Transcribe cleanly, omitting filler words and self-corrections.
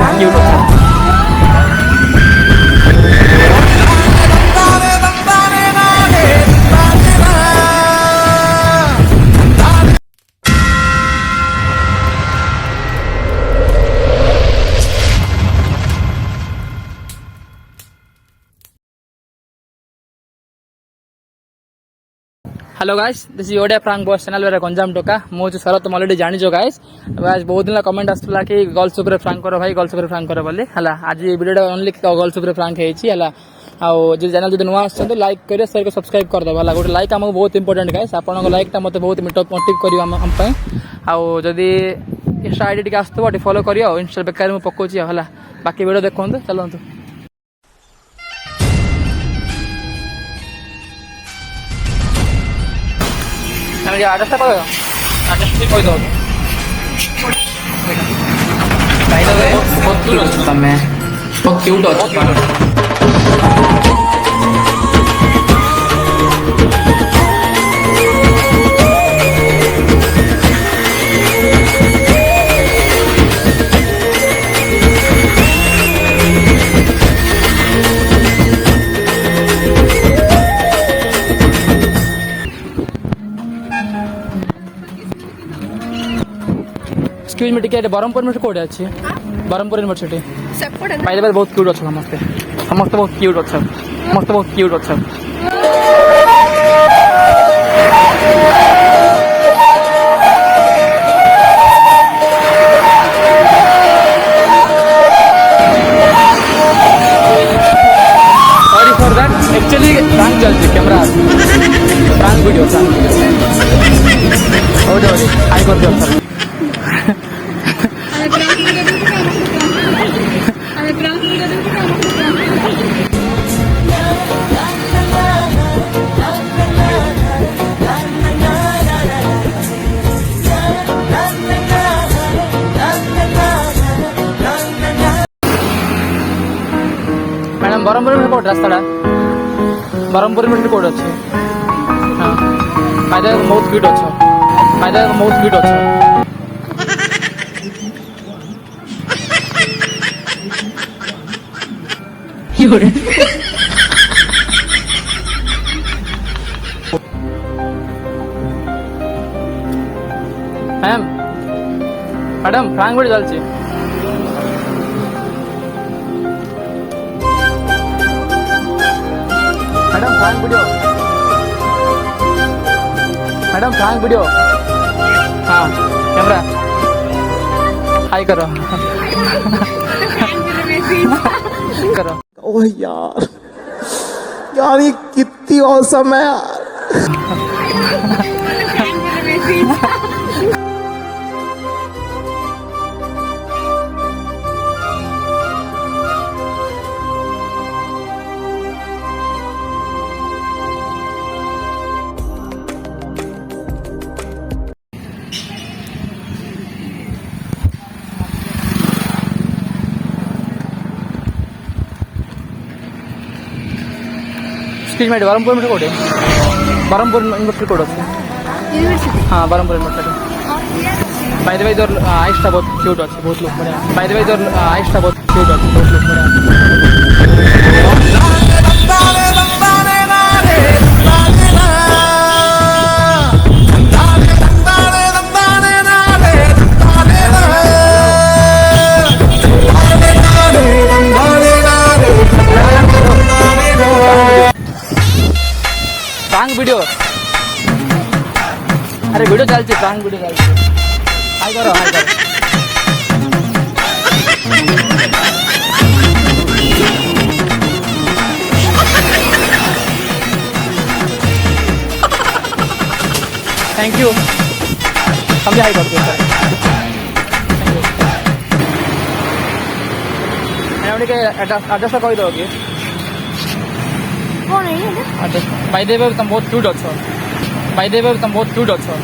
cute अच्छा hello guys this is Odia frank boss channel रे गंजाम टोका मो जो शरत तुम ऑलरेडी जानि जो गाइस गाइस बहुत दिन कमेंट आसला कि गर्ल्स ऊपर फ्रांक करो भाई गर्ल्स ऊपर फ्रांक करो बोली हला आज ये वीडियो ओनली गर्ल्स ऊपर फ्रांक हेची हला आ जो चैनल जो नुआ आछन लाइक करियो शेयर को सब्सक्राइब कर दबा हला गोटे लाइक हमको बहुत इंपोर्टेंट गाइस आपन को लाइक ता मते बहुत मोटिव करियो हम पई आ जदी इंस्टा आईडी के आस्तबो टी फॉलो करियो इंस्टा बेकार में पकोची हला बाकी वीडियो देखंतु चलंतु एड्रेस कह एड्रेस कहीद बहुत क्यूट अच्छे तुम बहुत क्यूट अच्छे एक्सक्यूज मी टिके बरहमपुर यूनिवर्सिटी कोड अच्छी Berhampur university by the way बहुत क्यूट अच्छा समस्ते समस्ते बहुत क्यूट अच्छा समस्ते बहुत क्यूट अच्छा sorry for that actually prank चलती कैमरा प्रैंक वीडियो ओडे ओडे हाई कर दियो सर मैडम बरहमपुर में कोड रास्ता बरहमपुर में कोड अच्छे हाँ फायदा बहुत क्यूट अच्छा फायदा बहुत क्यूट अच्छा मैम मैडम फ्रांक वीडियो चलती मैडम फ्रांक वीडियो हाँ कैमरा हाई करो करो ओह यार यार ये कितनी औसम है यार एक्सक्यूज मी बरहमपुर में कोड बरहमपुर यूनिवर्सिटी कोड अच्छे हाँ Berhampur university by the way इधर आइस टा बहुत क्यूट अच्छे बहुत लोग बढ़िया बाय द वे इधर आइस टा बहुत क्यूट अच्छे बहुत लोग बढ़िया वीडियो अरे वीडियो चलती प्रैंक वीडियो चलती हाई करो हाई करो थैंक यू हम भी हाई करते हैं एड्रेस कही दोगे बाय द वे तुम बहुत क्यूट अच्छो बाय द वे तुम बहुत क्यूट अच्छो